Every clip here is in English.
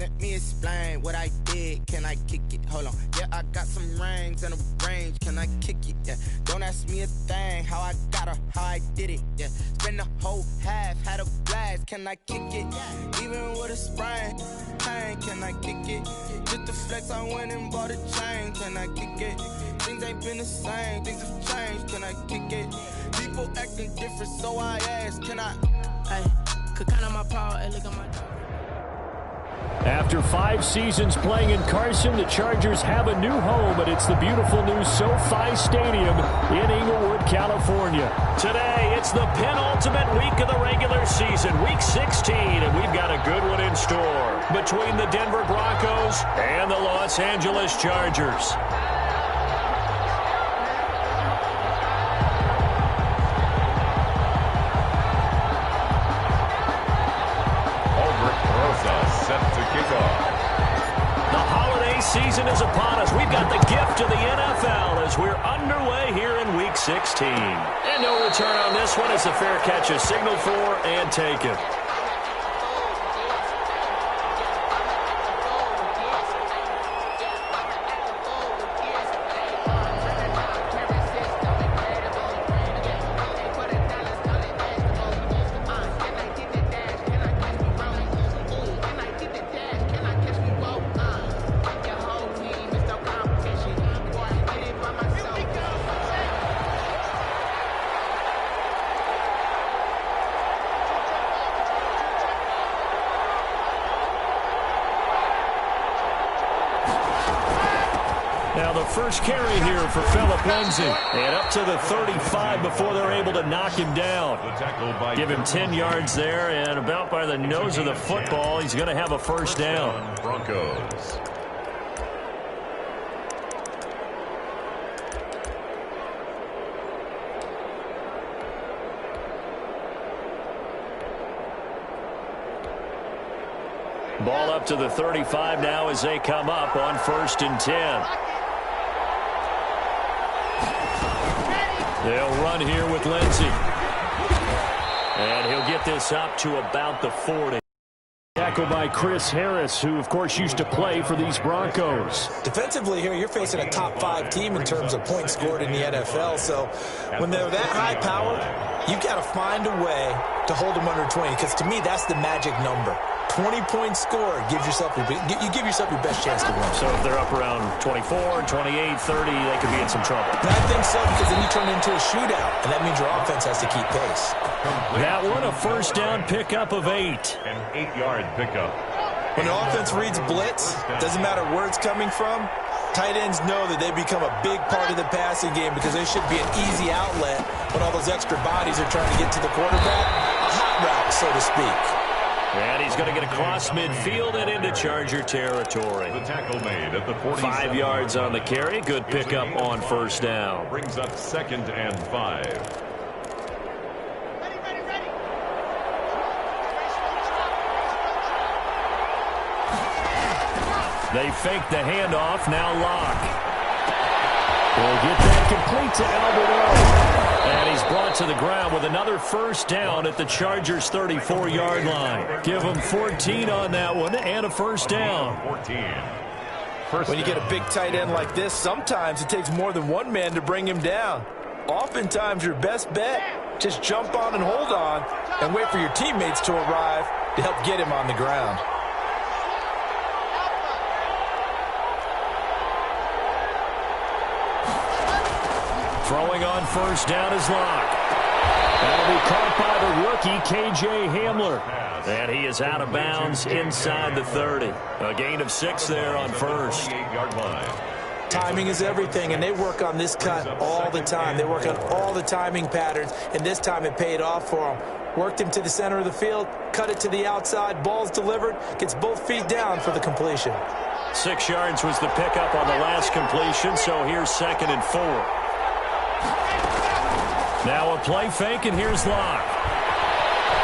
Let me explain what I did. Can I kick it? Hold on. Yeah, I got some rings and a range. Can I kick it? Yeah. Don't ask me a thing. How I got her, how I did it. Yeah. Spend the whole half, had a blast. Can I kick it? Even with a sprain. Pain, can I kick it? Just to flex, I went and bought a chain. Can I kick it? Things ain't been the same. Things have changed. Can I kick it? People acting different, so I ask. Can I? Hey, could count on my power. Hey, look at my. After 5 seasons playing in Carson, the Chargers have a new home, and it's the beautiful new SoFi Stadium in Inglewood, California. Today, it's the penultimate week of the regular season, week 16, and we've got a good one in store between the Denver Broncos and the Los Angeles Chargers. Season is upon us. We've got the gift of the NFL as we're underway here in Week 16. And no return on this one. It's a fair catch, a signal for and taken. Now the first carry here for Phillip Lindsay. And up to the 35 before they're able to knock him down. Give him 10 yards there, and about by the nose of the football, he's going to have a first down. Broncos. Ball up to the 35 now as they come up on 1st and 10. They'll run here with Lindsay. And he'll get this up to about the 40. Tackled by Chris Harris, who, of course, used to play for these Broncos. Defensively here, you're facing a top-5 team in terms of points scored in the NFL. So when they're that high-powered, you got to find a way to hold them under 20. Because to me, that's the magic number. 20-point score, you give yourself your best chance to win. So if they're up around 24, 28, 30, they could be in some trouble. And I think so, because then you turn it into a shootout, and that means your offense has to keep pace. That one, a first down pickup of 8. An 8-yard pickup. When the offense reads blitz, doesn't matter where it's coming from, tight ends know that they become a big part of the passing game because they should be an easy outlet when all those extra bodies are trying to get to the quarterback. A hot route, so to speak. And he's going to get across midfield and into Charger territory. The tackle made at the 47. 5 yards on the carry. Good pickup on first down. Brings up 2nd and 5. They fake the handoff. Now Locke. Will get that complete to Albert O. And he's brought to the ground with another first down at the Chargers' 34-yard line. Give them 14 on that one and a first down. 14. When you get a big tight end like this, sometimes it takes more than one man to bring him down. Oftentimes, your best bet, just jump on and hold on and wait for your teammates to arrive to help get him on the ground. Throwing on first down is Locke. That'll be caught by the rookie, K.J. Hamler. And he is out of bounds inside the 30. A gain of 6 there on first. 28-yard line. Timing is everything, and they work on this cut all the time. They work on all the timing patterns, and this time it paid off for them. Worked him to the center of the field, cut it to the outside, ball's delivered, gets both feet down for the completion. 6 yards was the pickup on the last completion, so here's 2nd and 4. Now a play fake, and here's Locke.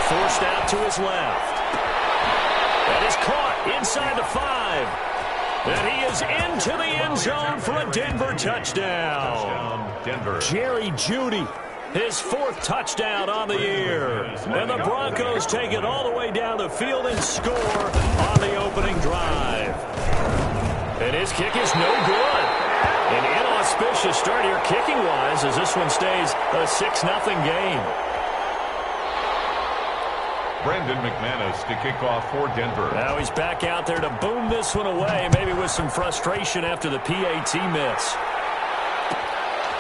Forced out to his left. That is caught inside the 5. And he is into the end zone for a Denver touchdown. Denver. Jerry Jeudy His 4th touchdown on the year. And the Broncos take it all the way down the field and score on the opening drive. And his kick is no good. An inauspicious start here kicking-wise as this one stays a 6-0 game. Brandon McManus to kick off for Denver. Now he's back out there to boom this one away, maybe with some frustration after the PAT miss.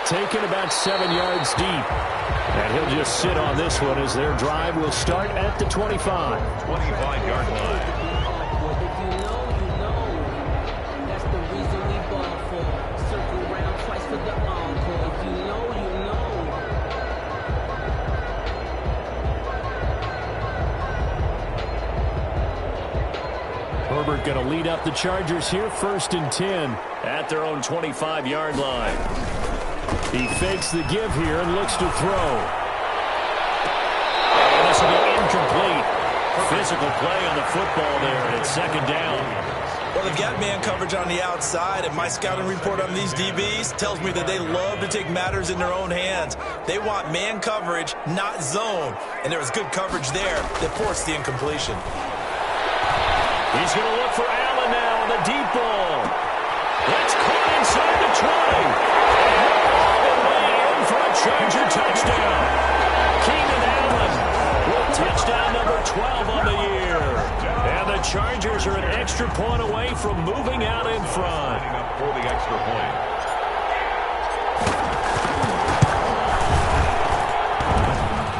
Taken about 7 yards deep. And he'll just sit on this one as their drive will start at the 25. 25-yard line. Herbert going to lead up the Chargers here, 1st and 10. At their own 25-yard line. He fakes the give here and looks to throw. And this will be incomplete. Physical play on the football there, and it's 2nd down. Well, they've got man coverage on the outside, and my scouting report on these DBs tells me that they love to take matters in their own hands. They want man coverage, not zone. And there was good coverage there that forced the incompletion. He's going to look for Allen now on the deep ball. That's caught inside the 20. All the way in for a Charger touchdown. Keenan Allen with touchdown number 12 on the year. And the Chargers are an extra point away from moving out in front. Lining up for the extra point.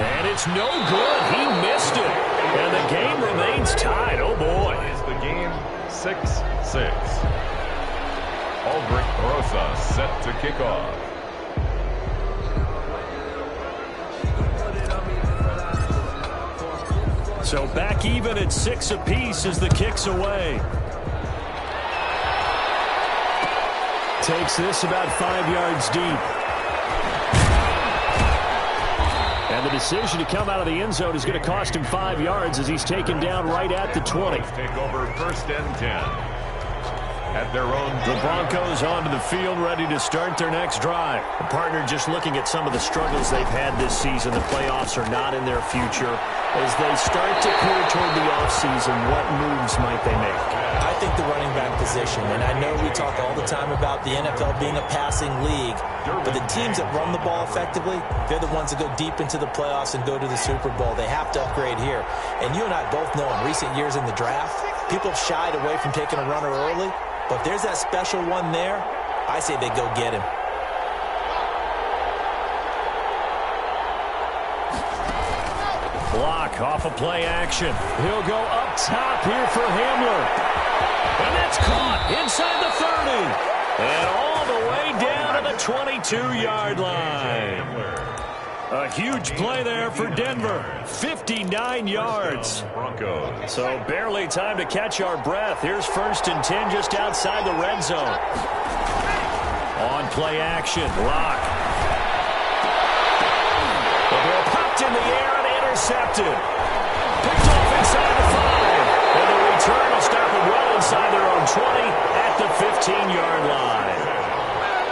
And it's no good. He missed it. And the game remains tied. Oh, boy. Is the game 6-6. Aldrich Rosa set to kick off. So back even at 6 apiece as the kick's away. Takes this about 5 yards deep. And the decision to come out of the end zone is going to cost him 5 yards as he's taken down right at the 20. Take over 1st and 10. At their own. The Broncos onto the field, ready to start their next drive. A partner just looking at some of the struggles they've had this season. The playoffs are not in their future. As they start to peer toward the offseason, what moves might they make? I think the running back position, and I know we talk all the time about the NFL being a passing league, but the teams that run the ball effectively, they're the ones that go deep into the playoffs and go to the Super Bowl. They have to upgrade here. And you and I both know in recent years in the draft, people have shied away from taking a runner early, but if there's that special one there, I say they go get him. Block off of play action. He'll go up top here for Hamler. And that's caught inside the 30. And all the way down to the 22-yard line. A huge play there for Denver. 59 yards. Broncos. So barely time to catch our breath. Here's 1st and 10 just outside the red zone. On play action. Lock. The ball popped in the air and intercepted. Picked off inside the 5. And the return will stop it well inside their own 20 at the 15-yard line.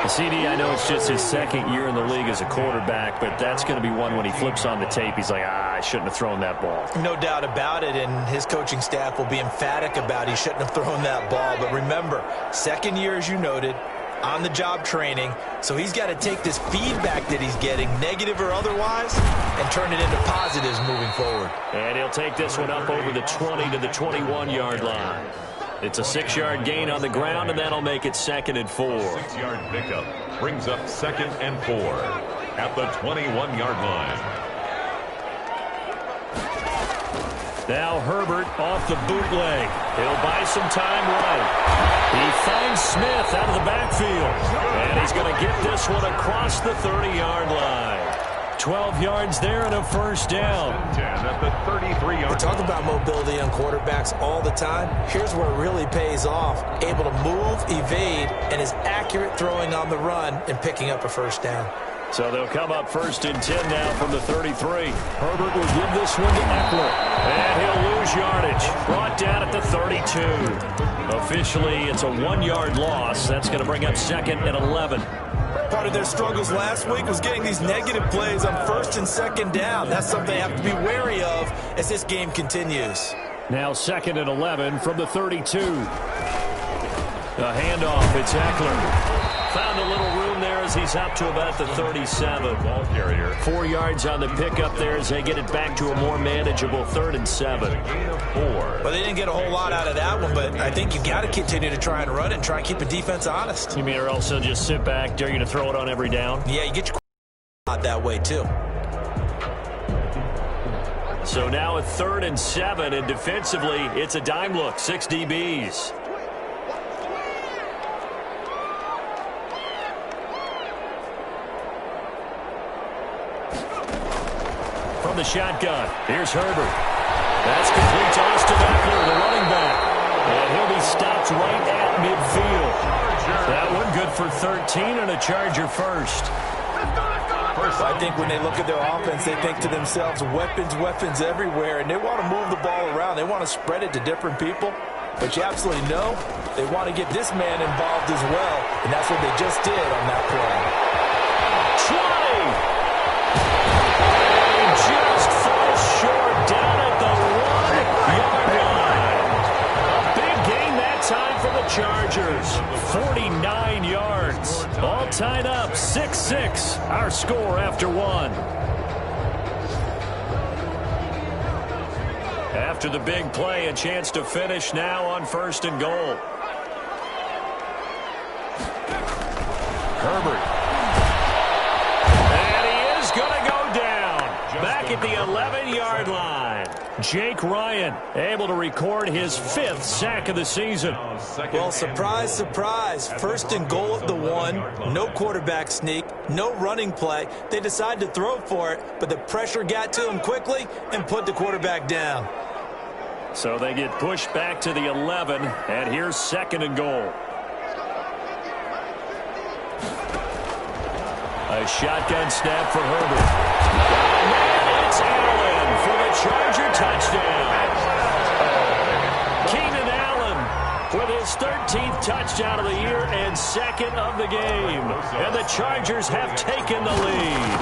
CD, I know it's just his 2nd year in the league as a quarterback, but that's going to be one when he flips on the tape. He's like, I shouldn't have thrown that ball. No doubt about it, and his coaching staff will be emphatic about he shouldn't have thrown that ball. But remember, 2nd year, as you noted, on-the-job training, so he's got to take this feedback that he's getting, negative or otherwise, and turn it into positives moving forward. And he'll take this one up over the 20 to the 21-yard line. It's a 6-yard gain on the ground, and that'll make it 2nd and 4. 6-yard pickup brings up 2nd and 4 at the 21-yard line. Now Herbert off the bootleg. He'll buy some time right. He finds Smith out of the backfield. And he's going to get this one across the 30-yard line. 12 yards there and a 1st down. 10 at the 33-yard. We talk about mobility on quarterbacks all the time. Here's where it really pays off. Able to move, evade, and is accurate throwing on the run and picking up a 1st down. So they'll come up 1st and 10 now from the 33. Herbert will give this one to Eckler. And he'll lose yardage. Brought down at the 32. Officially, it's a 1-yard loss. That's going to bring up 2nd and 11. Part of their struggles last week was getting these negative plays on first and second down. That's something they have to be wary of as this game continues. Now 2nd and 11 from the 32. A handoff. It's Eckler. Found a little room there as he's up to about the 37. Ball carrier. 4 yards on the pickup there as they get it back to a more manageable 3rd and 7. Gain of 4. Well, they didn't get a whole lot out of that one, but I think you got to continue to try and run and try and keep the defense honest. You mean or else they'll just sit back, dare you to throw it on every down? Yeah, you get your out that way too. So now a 3rd and 7, and defensively, it's a dime look, 6 DBs. From the shotgun, here's Herbert. That's complete to Austin Eckler, the running back. And he'll be stopped right at midfield. That one good for 13 and a Charger first. I think when they look at their offense, they think to themselves, weapons, weapons everywhere, and they want to move the ball around. They want to spread it to different people. But you absolutely know they want to get this man involved as well, and that's what they just did on that play. 20! Just falls short down at the 1-yard line. A big gain that time for the Chargers. 49 yards. All tied up, 6-6. Our score after 1. After the big play, a chance to finish now on 1st and goal. Herbert. Back at the 11-yard line. Jake Ryan able to record his 5th sack of the season. Well, surprise, surprise. 1st and goal at the 1. No quarterback sneak. No running play. They decided to throw for it, but the pressure got to him quickly and put the quarterback down. So they get pushed back to the 11, and here's 2nd and goal. A shotgun snap for Herbert. It's Allen for the Charger touchdown. Keenan Allen with his 13th touchdown of the year and 2nd of the game. And the Chargers have taken the lead.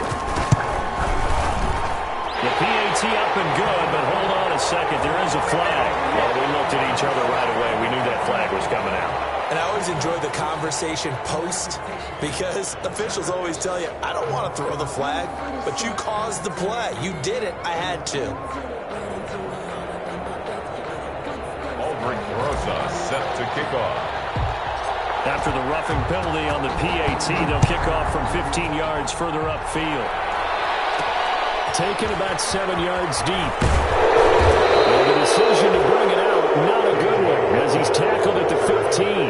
The PAT up and good, but hold on a second. There is a flag. Well, we looked at each other right away. We knew that flag was coming out. And I always enjoy the conversation post because officials always tell you, I don't want to throw the flag, but you caused the play. You did it. I had to. Aldrich Rosa set to kick off. After the roughing penalty on the PAT, they'll kick off from 15 yards further upfield. Taken about 7 yards deep. And the decision to bring it out, not a good one, as he's tackled at the 15.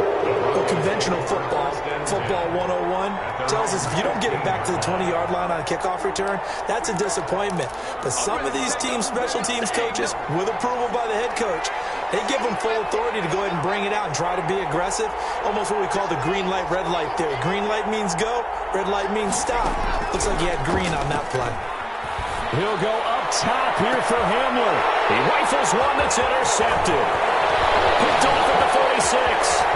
Well, conventional football 101, tells us if you don't get it back to the 20-yard line on a kickoff return, that's a disappointment. But some of these teams, special teams coaches, with approval by the head coach, they give them full authority to go ahead and bring it out and try to be aggressive. Almost what we call the green light, red light theory. Green light means go, red light means stop. Looks like he had green on that play. He'll go up top here for Hamler. He rifles one that's intercepted. Picked off at the 46.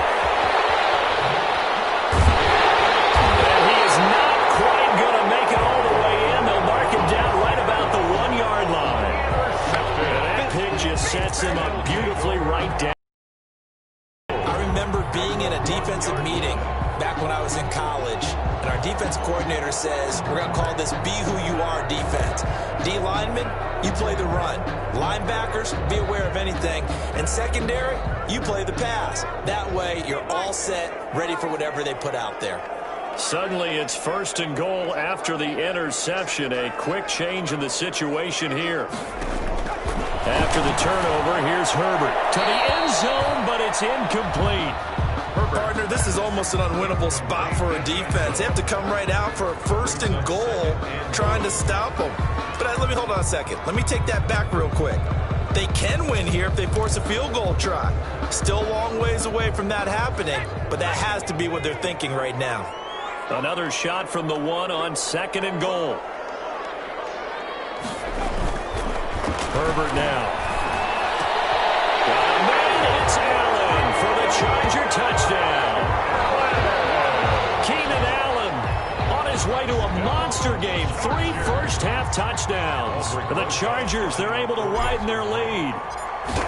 And he is not quite going to make it all the way in. They'll mark him down right about the 1-yard line. And that pick just sets him up beautifully right down. I remember being in a defensive meeting back when I was in college, and our defense coordinator says, we're going to call this be who you are defense. D linemen, you play the run. Linebackers, be aware of anything. And secondary, you play the pass. That way, you're all set, ready for whatever they put out there. Suddenly, it's 1st and goal after the interception. A quick change in the situation here. After the turnover, here's Herbert to the end zone, but it's incomplete. Partner, this is almost an unwinnable spot for a defense. They have to come right out for a 1st and goal trying to stop them. But let me hold on a second. Let me take that back real quick. They can win here if they force a field goal try. Still a long ways away from that happening, but that has to be what they're thinking right now. Another shot from the 1 on 2nd and goal. Herbert now. It's Allen for the Charger touchdown. Keenan Allen his way to a monster game. 3 first-half touchdowns. And the Chargers, they're able to widen their lead.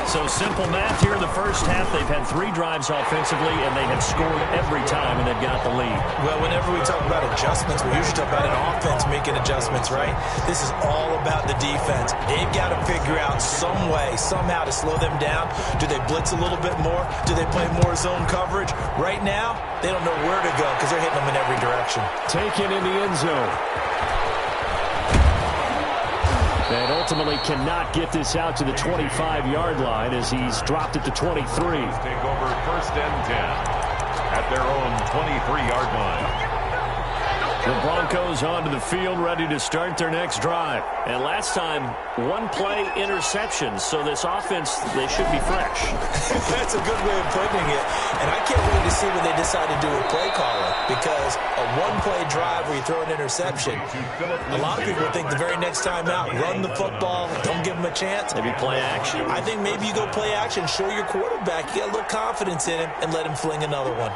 So simple math here in the first half. They've had 3 drives offensively, and they have scored every time, and they've got the lead. Well, whenever we talk about adjustments, we usually talk about an offense making adjustments, right? This is all about the defense. They've got to figure out some way, somehow to slow them down. Do they blitz a little bit more? Do they play more zone coverage? Right now, they don't know where to go because they're hitting them in every direction. Taken in the end zone. And ultimately cannot get this out to the 25-yard line as he's dropped it to 23. Take over 1st and 10 at their own 23-yard line. The Broncos onto the field, ready to start their next drive. And last time, 1-play interception. So this offense, they should be fresh. That's a good way of putting it. And I can't wait to see what they decide to do with play calling. Because a 1-play drive where you throw an interception, a lot of people think the very next time out, run the football, don't give them a chance. Maybe play action. I think maybe you go play action, show your quarterback, you got a little confidence in him, and let him fling another one.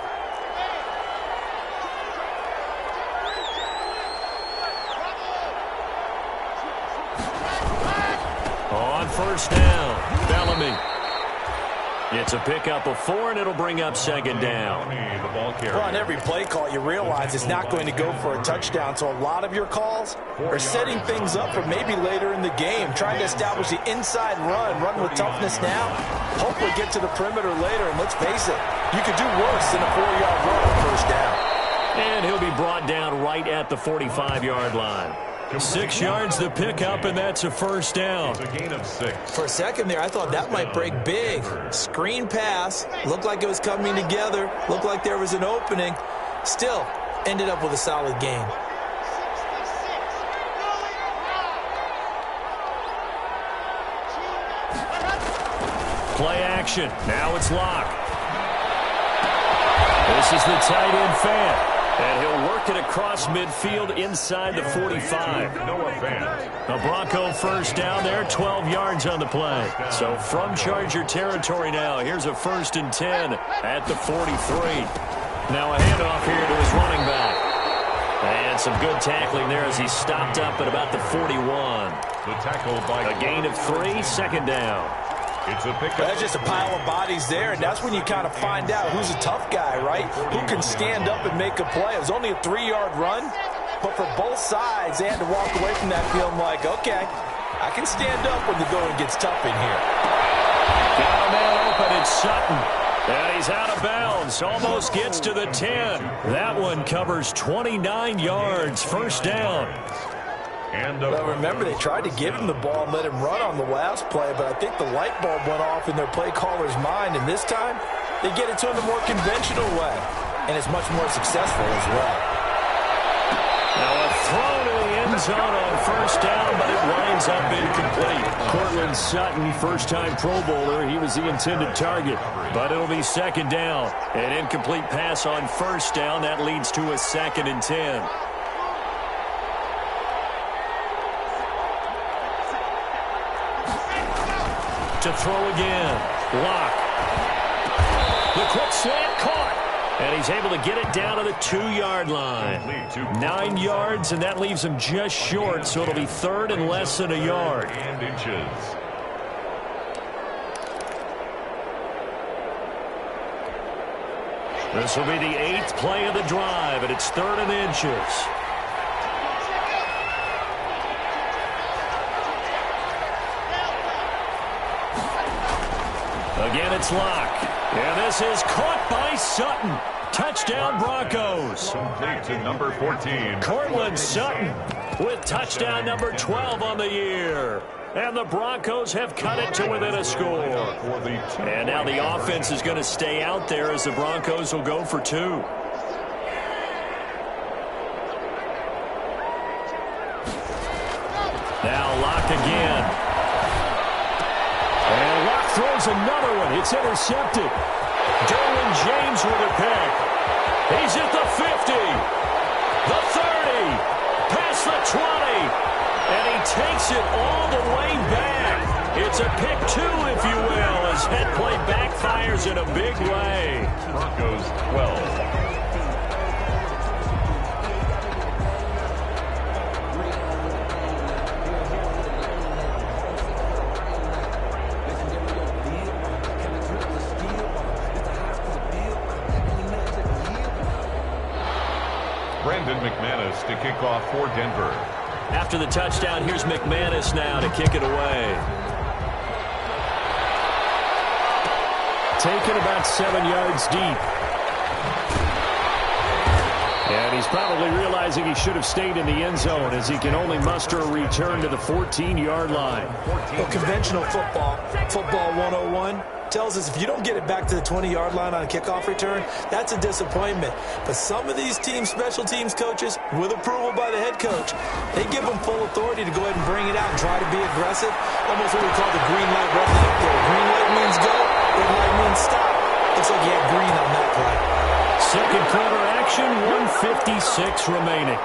On first down, Bellamy. It's a pickup of 4, and it'll bring up 2nd down. Well, on every play call, you realize it's not going to go for a touchdown, so a lot of your calls are setting things up for maybe later in the game, trying to establish the inside run with toughness now, hopefully get to the perimeter later, and let's face it, you could do worse than a 4-yard run on first down. And he'll be brought down right at the 45-yard line. 6 yards to pick up, and that's a first down. It's a gain of 6. For a second there, I thought that might break big. Screen pass. Looked like it was coming together. Looked like there was an opening. Still, ended up with a solid gain. Play action. Now it's Locke. This is the tight end Fant. And he'll work it across midfield inside the 45. Noah Fant. The Bronco first down there, 12 yards on the play. So from Charger territory now, here's a 1st and 10 at the 43. Now a handoff here to his running back. And some good tackling there as he stopped up at about the 41. The tackle by a gain of 3, 2nd down. It's a pickup. That's just a pile of bodies there, and that's when you kind of find out who's a tough guy, right? Who can stand up and make a play. It was only a 3-yard run, but for both sides, they had to walk away from that feeling like, okay, I can stand up when the going gets tough in here. Got a man open, it's Sutton. And he's out of bounds, almost gets to the 10. That one covers 29 yards, first down. Well, remember, they tried to give him the ball and let him run on the last play, but I think the light bulb went off in their play caller's mind, and this time they get it to him the more conventional way, and it's much more successful as well. Now a throw to the end zone on first down, but it winds up incomplete. Cortland Sutton, first-time Pro Bowler. He was the intended target, but it'll be 2nd down. An incomplete pass on first down. That leads to a 2nd and 10. To throw again. Locke. The quick slant caught. And he's able to get it down to the 2-yard line. 9 yards, and that leaves him just short, so it'll be 3rd and less than a yard. And inches. This will be the 8th play of the drive, and it's 3rd and inches. Again, it's Locke. And this is caught by Sutton. Touchdown, Broncos. Complete to number 14. Cortland Sutton with touchdown number 12 on the year. And the Broncos have cut it to within a score. And now the offense is going to stay out there as the Broncos will go for 2. Now Locke again. And Locke throws another one. It's intercepted. Derwin James with a pick. He's at the 50, the 30, past the 20, and he takes it all the way back. It's a pick 2, if you will, as head play backfires in a big way. Broncos 12. Brandon McManus to kick off for Denver. After the touchdown, here's McManus now to kick it away. Taken about 7 yards deep. And he's probably realizing he should have stayed in the end zone as he can only muster a return to the 14-yard line. Well, conventional football 101, tells us if you don't get it back to the 20-yard line on a kickoff return, that's a disappointment. But some of these special teams coaches, with approval by the head coach, they give them full authority to go ahead and bring it out and try to be aggressive. Almost what we call the green light, red light there. Green light means go, red light means stop. Looks like he had green on that play. Second quarter action, 1:56 remaining.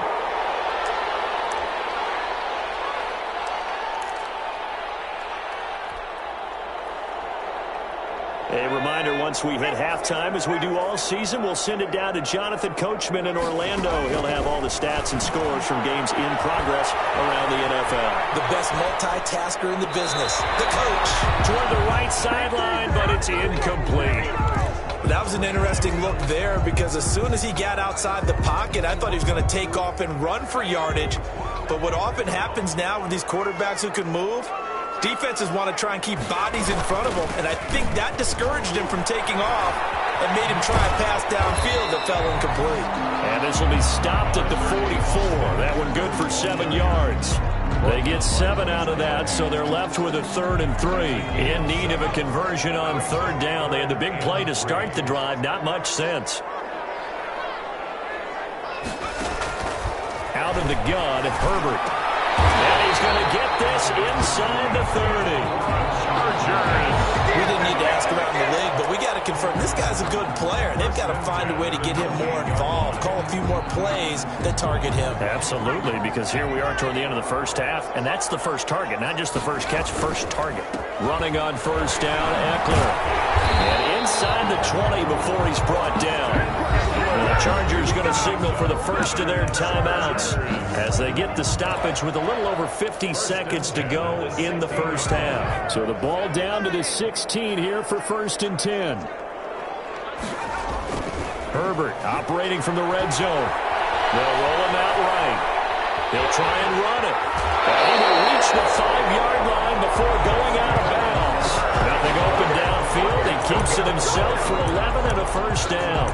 A reminder, once we hit halftime, as we do all season, we'll send it down to Jonathan Coachman in Orlando. He'll have all the stats and scores from games in progress around the NFL. The best multitasker in the business, the coach. Toward the right sideline, but it's incomplete. That was an interesting look there because as soon as he got outside the pocket, I thought he was going to take off and run for yardage. But what often happens now with these quarterbacks who can move, defenses want to try and keep bodies in front of them, and I think that discouraged him from taking off and made him try a pass downfield that fell incomplete. And this will be stopped at the 44. That one good for 7 yards. They get 7 out of that, so they're left with a 3rd and 3. In need of a conversion on 3rd down. They had the big play to start the drive. Not much sense. Out of the gun, Herbert. And he's going to get this inside the 30. We didn't need to ask around the league, but we got to confirm this guy's a good player. They've got to find a way to get him more involved, call a few more plays that target him. Absolutely, because here we are toward the end of the first half, and that's the first target, not just the first catch, first target. Running on 1st down, Eckler. And inside the 20 before he's brought down. And the Chargers going to signal for the first of their timeouts as they get the stoppage with a little over 50 seconds to go in the first half. So the ball down to the 16 here for 1st and 10. Herbert operating from the red zone. They'll roll him out right. He'll try and run it. And he will reach the 5-yard line before going out of bounds. Nothing open downfield. He keeps it himself for 11 and a 1st down.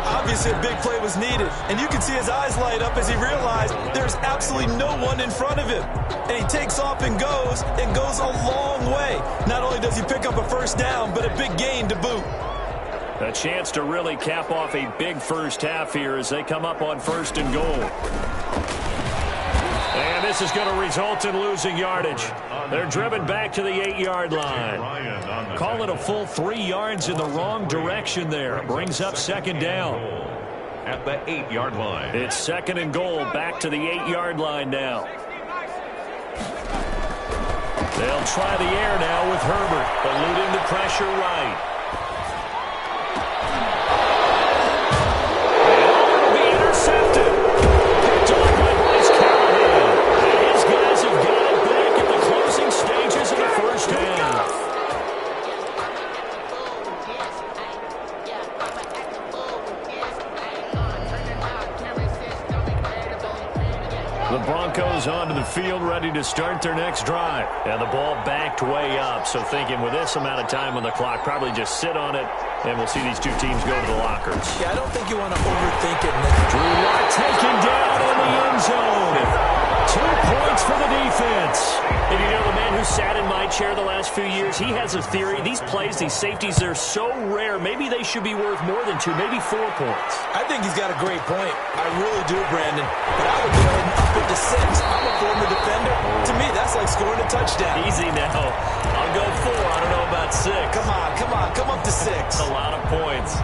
Obviously, a big play was needed, and you can see his eyes light up as he realized there's absolutely no one in front of him. And he takes off and goes a long way. Not only does he pick up a 1st down, but a big gain to boot. A chance to really cap off a big first half here as they come up on 1st and goal. And this is going to result in losing yardage. They're driven back to the 8-yard line. Call it a full 3 yards in the wrong direction there. Brings up 2nd down. At the 8-yard line. It's 2nd and goal, back to the 8-yard line now. They'll try the air now with Herbert, eluding the pressure right. The Broncos onto the field, ready to start their next drive. And the ball backed way up, so thinking with this amount of time on the clock, probably just sit on it, and we'll see these two teams go to the lockers. Yeah, I don't think you want to overthink it. Drew Lock taken down in the end zone. 2 points for the defense. And you know, the man who sat in my chair the last few years, he has a theory. These plays, these safeties, they're so rare. Maybe they should be worth more than 2, maybe 4 points. I think he's got a great point. I really do, Brandon. But I would go ahead and up it to 6. I'm a former defender. To me, that's like scoring a touchdown. Easy now. I'll go 4. I don't know about 6. Come on. Come up to 6. That's a lot of points.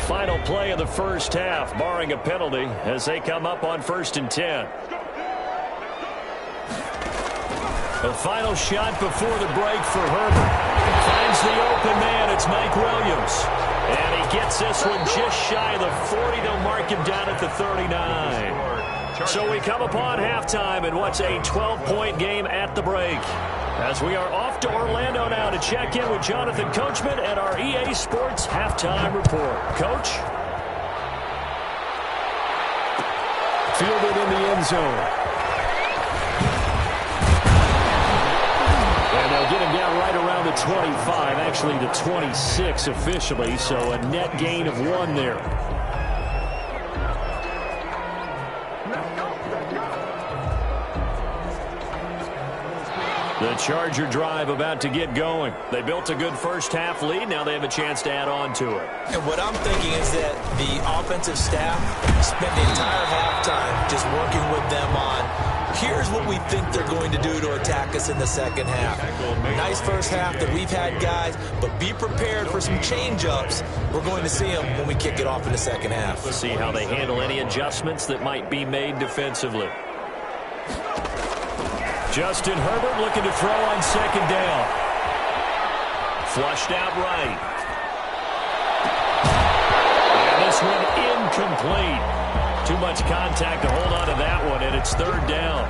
Final play of the first half, barring a penalty, as they come up on 1st and 10. The final shot before the break for Herbert. Finds the open man. It's Mike Williams. And he gets this one just shy of the 40. They'll mark him down at the 39. So we come upon halftime in what's a 12-point game at the break. As we are off to Orlando now to check in with Jonathan Coachman and our EA Sports Halftime Report. Coach? Fielded in the end zone. And they'll get him down right around the 25, actually the 26 officially, so a net gain of 1 there. The Charger drive about to get going. They built a good first-half lead. Now they have a chance to add on to it. And what I'm thinking is that the offensive staff spent the entire halftime just working with them on, here's what we think they're going to do to attack us in the second half. Nice first half that we've had, guys, but be prepared for some change-ups. We're going to see them when we kick it off in the second half. Let's see how they handle any adjustments that might be made defensively. Justin Herbert looking to throw on second down. Flushed out right. And this one incomplete. Too much contact to hold on to that one, and it's third down.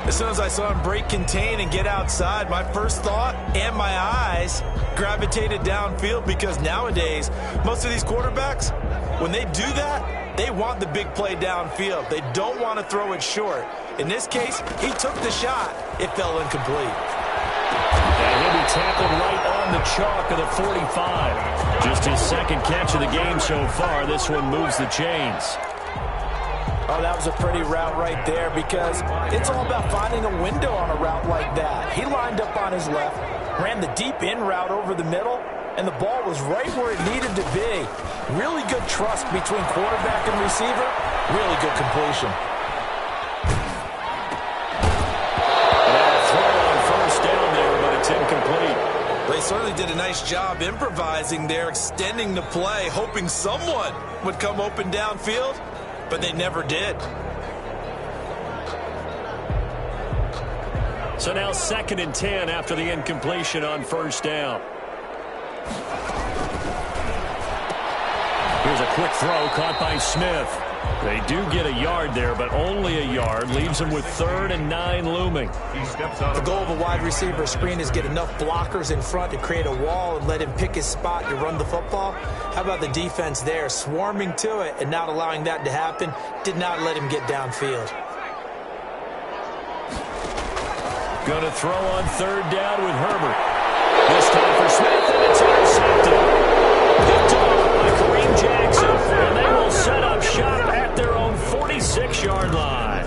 As soon as I saw him break contain and get outside, my first thought and my eyes gravitated downfield, because nowadays, most of these quarterbacks, when they do that, they want the big play downfield. They don't want to throw it short. In this case, he took the shot. It fell incomplete. And he'll be tackled right on the chalk of the 45. Just his second catch of the game so far. This one moves the chains. Oh, that was a pretty route right there, because it's all about finding a window on a route like that. He lined up on his left, ran the deep in route over the middle, and the ball was right where it needed to be. Really good trust between quarterback and receiver. Really good completion. Incomplete. They certainly did a nice job improvising there, extending the play, hoping someone would come open downfield, but they never did. So now 2nd and 10 after the incompletion on first down. Here's a quick throw caught by Smith. They do get a yard there, but only a yard. Leaves them with 3rd and 9 looming. The goal of a wide receiver screen is get enough blockers in front to create a wall and let him pick his spot to run the football. How about the defense there, swarming to it and not allowing that to happen? Did not let him get downfield. Going to throw on 3rd down with Herbert. This time for Smith, and it's intercepted. Picked off by Kareem Jackson, and they will set up shop at their own 46-yard line.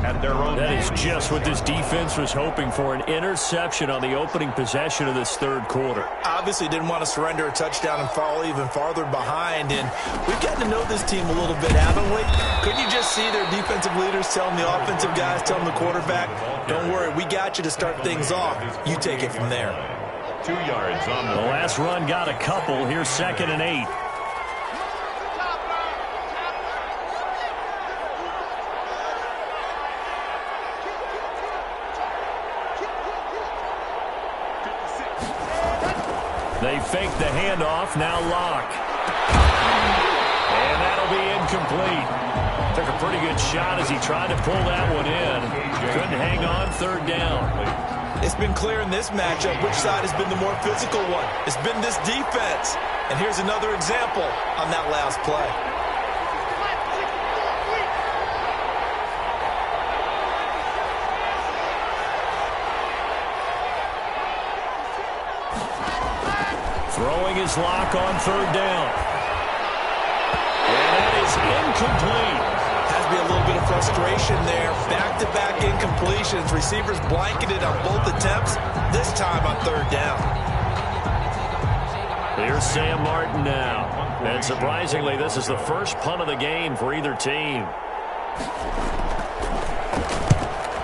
That is just what this defense was hoping for, an interception on the opening possession of this third quarter. Obviously didn't want to surrender a touchdown and fall even farther behind, and we've gotten to know this team a little bit, haven't we? Couldn't you just see their defensive leaders telling the offensive guys, telling the quarterback, don't worry, we got you to start things off. You take it from there. 2 yards on the last run got a couple. Here's 2nd and 8. They fake the handoff, now Locke. And that'll be incomplete. Took a pretty good shot as he tried to pull that one in. Couldn't hang on, 3rd down. It's been clear in this matchup which side has been the more physical one. It's been this defense. And here's another example on that last play. Throwing his Lock on 3rd down. And that is incomplete. Has to be a little bit of frustration there. Back-to-back incompletions. Receivers blanketed on both attempts, this time on 3rd down. Here's Sam Martin now. And surprisingly, this is the first punt of the game for either team.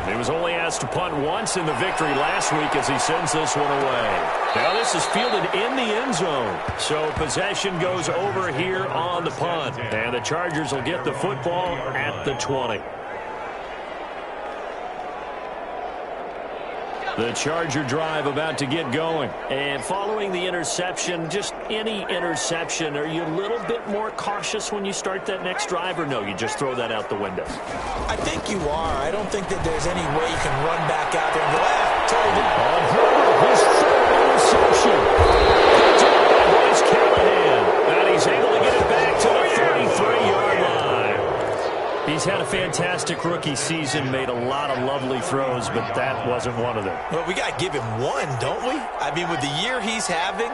He was only asked to punt once in the victory last week as he sends this one away. Now this is fielded in the end zone. So possession goes over here on the punt. And the Chargers will get the football at the 20. The Charger drive about to get going. And following the interception, just any interception, are you a little bit more cautious when you start that next drive, or no, you just throw that out the window? I think you are. I don't think that there's any way you can run back out there and go, told him. On Herbert, his third interception. Bryce Callahan. And he's able to get it back to the 33-yard line. He's had a fantastic rookie season, made a lot of lovely throws, but that wasn't one of them. Well, we got to give him one, don't we? I mean, with the year he's having,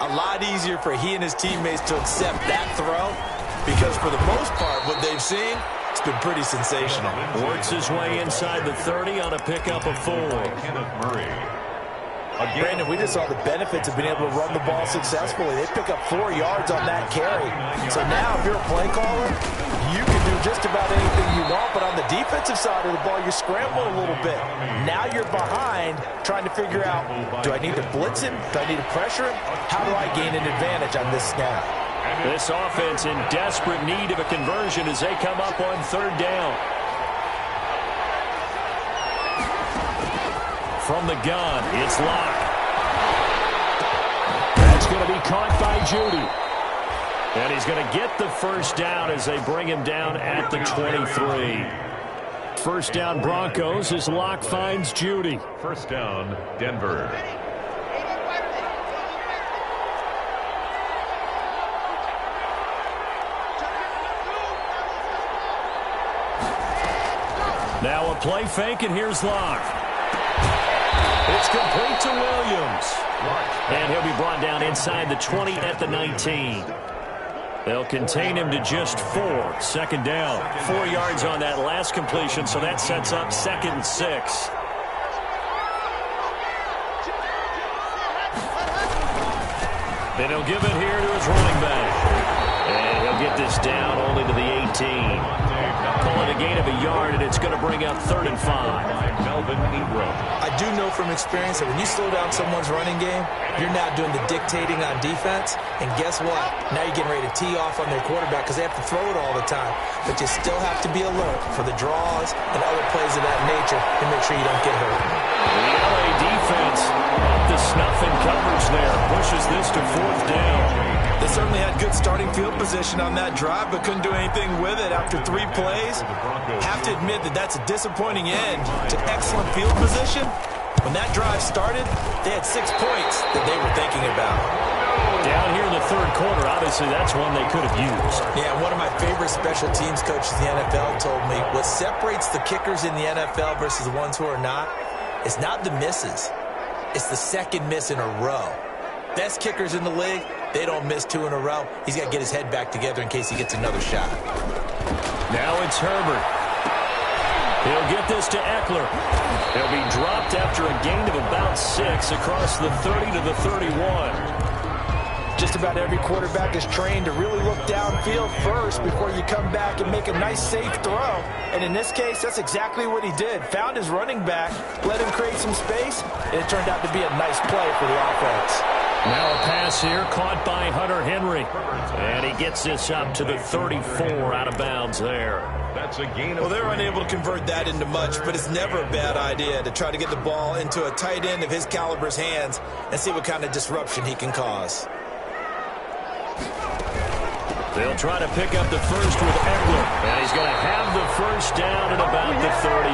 a lot easier for he and his teammates to accept that throw, because for the most part, what they've seen, it's been pretty sensational. Works his way inside the 30 on a pickup of 4. Kenneth Murray. Brandon, we just saw the benefits of being able to run the ball successfully. They pick up 4 yards on that carry. So now, if you're a play caller, you can do just about anything you want, but on the defensive side of the ball, you're scrambling a little bit. Now you're behind, trying to figure out, do I need to blitz him? Do I need to pressure him? How do I gain an advantage on this snap? This offense in desperate need of a conversion as they come up on 3rd down. From the gun, it's Locke. That's going to be caught by Judy. And he's going to get the first down as they bring him down at the 23. First down Broncos as Locke finds Judy. First down, Denver. Now a play fake, and here's Locke. It's complete to Williams. And he'll be brought down inside the 20 at the 19. They'll contain him to just 4. Second down. 4 yards on that last completion, so that sets up 2nd and 6. Then he'll give it here to his running back. And he'll get this down only to the 18. Call it a gain of a yard, and it's going to bring up 3rd and 5. Melvin Ingram. I do know from experience that when you slow down someone's running game, you're now doing the dictating on defense. And guess what? Now you're getting ready to tee off on their quarterback because they have to throw it all the time. But you still have to be alert for the draws and other plays of that nature and make sure you don't get hurt. The LA defense up to snuff in coverage there. Pushes this to 4th down. They certainly had good starting field position on that drive, but couldn't do anything with it after 3 plays. Have to admit that that's a disappointing end to excellent field position. When that drive started, they had 6 points that they were thinking about. Down here in the 3rd quarter, obviously that's one they could have used. Yeah, one of my favorite special teams coaches in the NFL told me what separates the kickers in the NFL versus the ones who are not is not the misses. It's the second miss in a row. Best kickers in the league, they don't miss 2 in a row. He's got to get his head back together in case he gets another shot. Now it's Herbert. He'll get this to Eckler. He'll be dropped after a gain of about 6 across the 30 to the 31. Just about every quarterback is trained to really look downfield first before you come back and make a nice, safe throw. And in this case, that's exactly what he did. Found his running back, let him create some space, and it turned out to be a nice play for the offense. Now a pass here caught by Hunter Henry. And he gets this up to the 34 out of bounds there. That's a gain of Well, they're unable to convert that into much, but it's never a bad idea to try to get the ball into a tight end of his caliber's hands and see what kind of disruption he can cause. They'll try to pick up the first with Eckler. And he's going to have the first down at about the 38.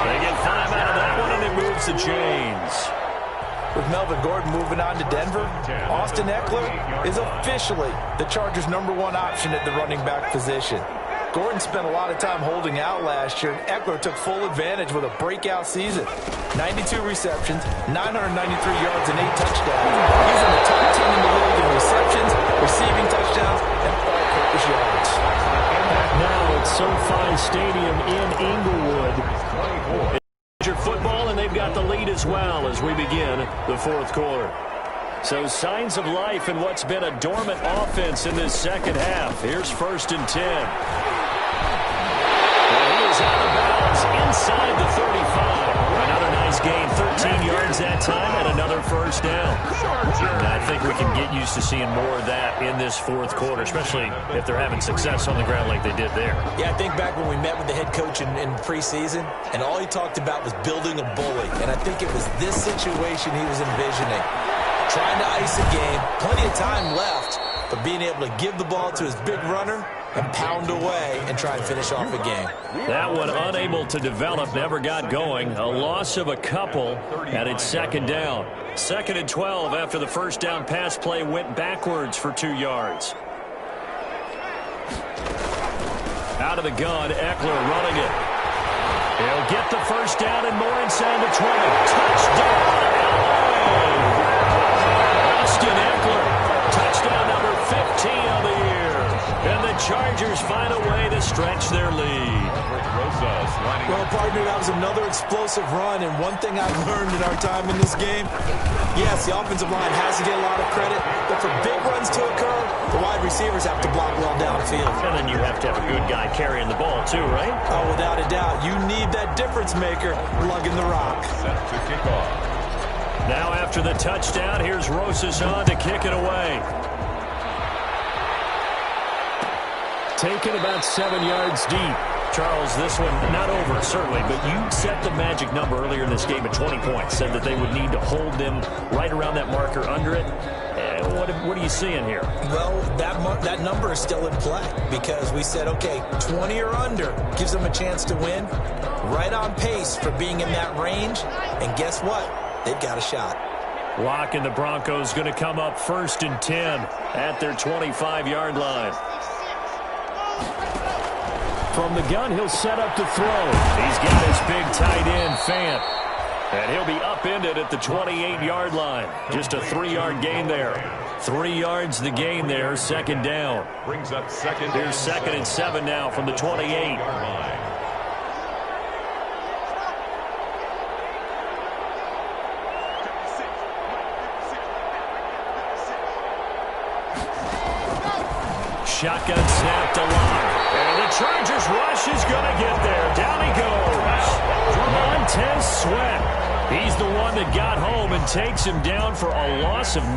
They get 5 out of that one, and it moves to James. With Melvin Gordon moving on to Denver, Austin Eckler is officially the Chargers' #1 option at the running back position. Gordon spent a lot of time holding out last year, and Eckler took full advantage with a breakout season. 92 receptions, 993 yards, and 8 touchdowns. He's in the top 10 in the league in receptions, receiving touchdowns, and all-purpose yards. Now it's SoFi Stadium in Inglewood. Football, and they've got the lead as well as we begin the 4th quarter. So signs of life in what's been a dormant offense in this second half. Here's 1st and 10. And he is out of bounds inside the 35. Another nice gain, 13 yards that time, and another first down. And I think we can get used to seeing more of that in this 4th quarter, especially if they're having success on the ground like they did there. Yeah, I think back when we met with the head coach in preseason, and all he talked about was building a bully. And I think it was this situation he was envisioning. Trying to ice a game, plenty of time left, but being able to give the ball to his big runner and pound away and try and finish off a game. That one unable to develop, never got going. A loss of a couple, and it's second down. 2nd and 12 after the first down pass play went backwards for 2 yards. Out of the gun, Eckler running it. He'll get the first down and more inside the 20. Touchdown, LA! Austin Eckler, touchdown number 15 of the year. And the Chargers find a way to stretch their lead. Well, partner, that was another explosive run, and one thing I've learned in our time in this game, yes, the offensive line has to get a lot of credit, but for big runs to occur, the wide receivers have to block well downfield. And then you have to have a good guy carrying the ball, too, right? Oh, without a doubt. You need that difference maker lugging the rock. Set to kick off. Now after the touchdown, here's Rosas on to kick it away. Taken about 7 yards deep. Charles, this one not over, certainly, but you set the magic number earlier in this game at 20 points. Said that they would need to hold them right around that marker under it. What are you seeing here? Well, that number is still in play because we said, okay, 20 or under gives them a chance to win. Right on pace for being in that range. And guess what? They've got a shot. Locke and the Broncos going to come up 1st and 10 at their 25-yard line. From the gun, he'll set up to throw. He's got his big tight end, Fant. And he'll be upended at the 28-yard line. Just a 3-yard gain there. 3 yards the gain there, second down. Brings up second. Here's 2nd and 7 now from the 28. Shotgun snap to Locke. And the Chargers rush is going to get there. Down he goes. Montez Sweat. He's the one that got home and takes him down for a loss of 9.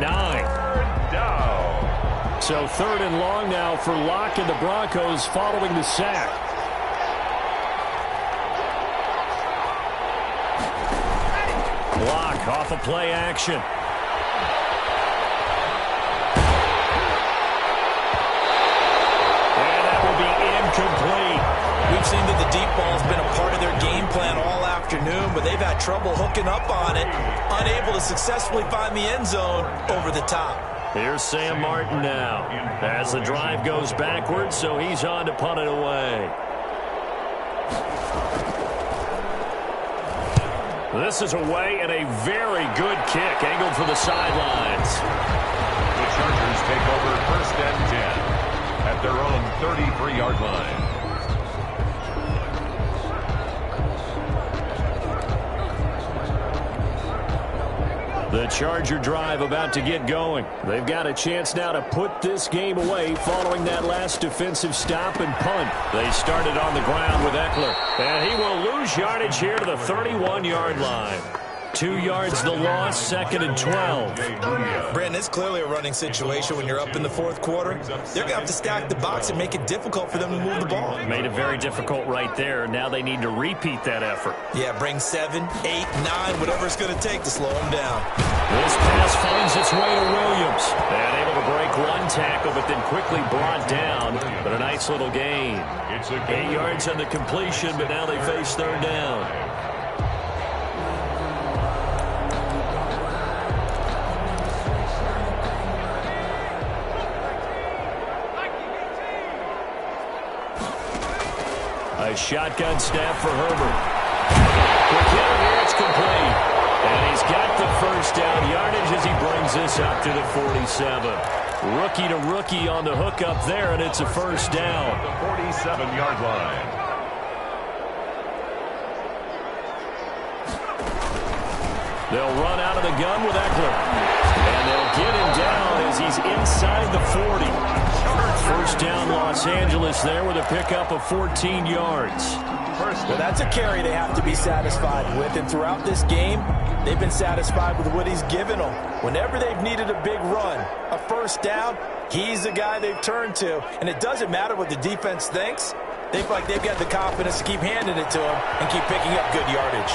So 3rd and long now for Locke and the Broncos following the sack. Locke off of play action. Complete. We've seen that the deep ball has been a part of their game plan all afternoon, but they've had trouble hooking up on it, unable to successfully find the end zone over the top. Here's Sam Martin now as the drive goes backwards, so he's on to punt it away. This is away and a very good kick angled for the sidelines. The Chargers take over 1st and 10. At their own 33-yard line. The Charger drive about to get going. They've got a chance now to put this game away following that last defensive stop and punt. They started on the ground with Eckler, and he will lose yardage here to the 31-yard line. 2 yards the loss, 2nd and 12. Brandon, it's clearly a running situation when you're up in the 4th quarter. They're going to have to stack the box and make it difficult for them to move the ball. Made it very difficult right there. Now they need to repeat that effort. Yeah, bring 7, 8, 9, whatever it's going to take to slow them down. This pass finds its way to Williams. And able to break one tackle, but then quickly brought down. But a nice little gain. 8 yards on the completion, but now they face 3rd down. A shotgun snap for Herbert. Quick hit here, it's complete. And he's got the first down yardage as he brings this up to the 47. Rookie to rookie on the hook up there, and it's a first down. The 47-yard line. They'll run out of the gun with Eckler. And they'll get him down as he's inside the 40. First down Los Angeles there with a pickup of 14 yards. Well, that's a carry they have to be satisfied with. And throughout this game, they've been satisfied with what he's given them. Whenever they've needed a big run, a first down, he's the guy they've turned to. And it doesn't matter what the defense thinks. They feel like they've got the confidence to keep handing it to him and keep picking up good yardage.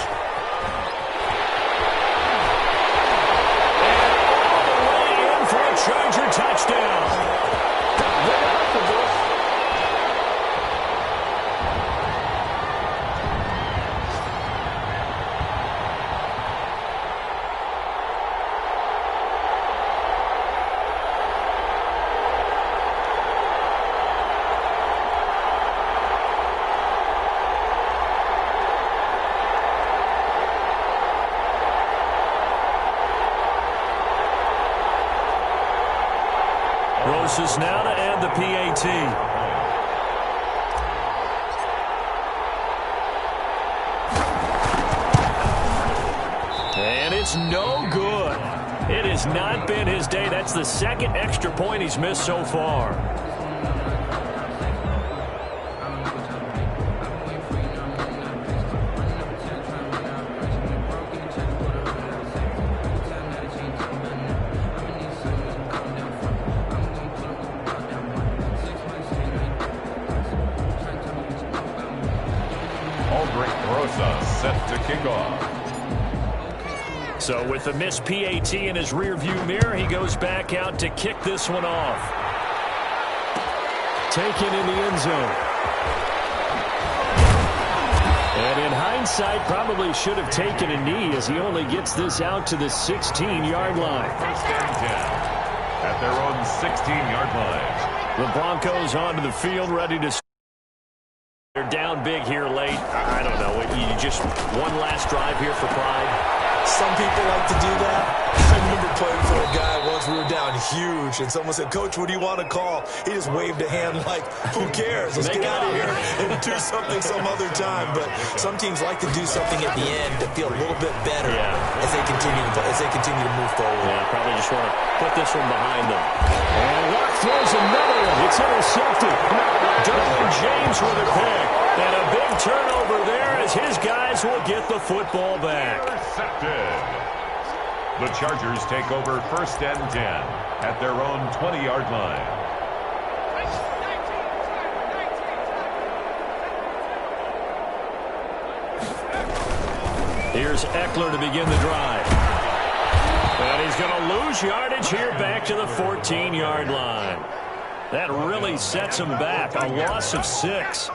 Charger touchdown. forces now to add the PAT. And it's no good. It has not been his day. That's the second extra point he's missed so far. Set to kick off. So with the missed PAT in his rearview mirror, he goes back out to kick this one off. Taken in the end zone. And in hindsight, probably should have taken a knee as he only gets this out to the 16-yard line. First and 10 at their own 16-yard line. The Broncos onto the field, ready to... They're down big here late. I don't know. You just one last drive here for pride. Some people like to do that. I remember playing for a guy once. We were down huge, and someone said, "Coach, what do you want to call?" He just waved a hand like, "Who cares? Let's get out of here and do something some other time." But some teams like to do something at the end to feel a little bit better as they continue to move forward. Yeah, probably just want to put this one behind them. And Luck throws another one. It's intercepted. Derwin James with a pick. And a big turnover there as his guys will get the football back. Intercepted. The Chargers take over first and 10 at their own 20-yard line. Here's Eckler to begin the drive. And he's going to lose yardage here back to the 14-yard line. That really sets him back. A loss of 6.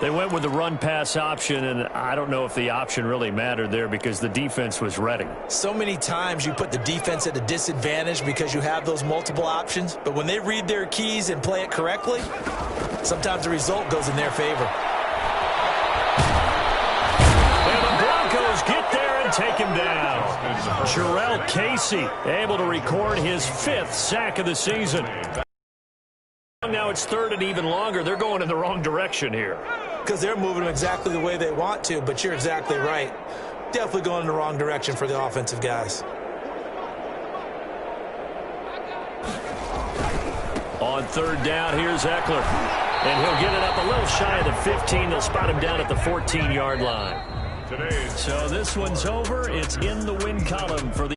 They went with the run-pass option, and I don't know if the option really mattered there because the defense was ready. So many times you put the defense at a disadvantage because you have those multiple options, but when they read their keys and play it correctly, sometimes the result goes in their favor. And the Broncos get there and take him down. Jurrell Casey able to record his 5th sack of the season. Now it's 3rd and even longer. They're going in the wrong direction here. Because they're moving them exactly the way they want to, but you're exactly right. Definitely going in the wrong direction for the offensive guys. On 3rd down, here's Eckler. And he'll get it up a little shy of the 15. They'll spot him down at the 14-yard line. So this one's over. It's in the win column for the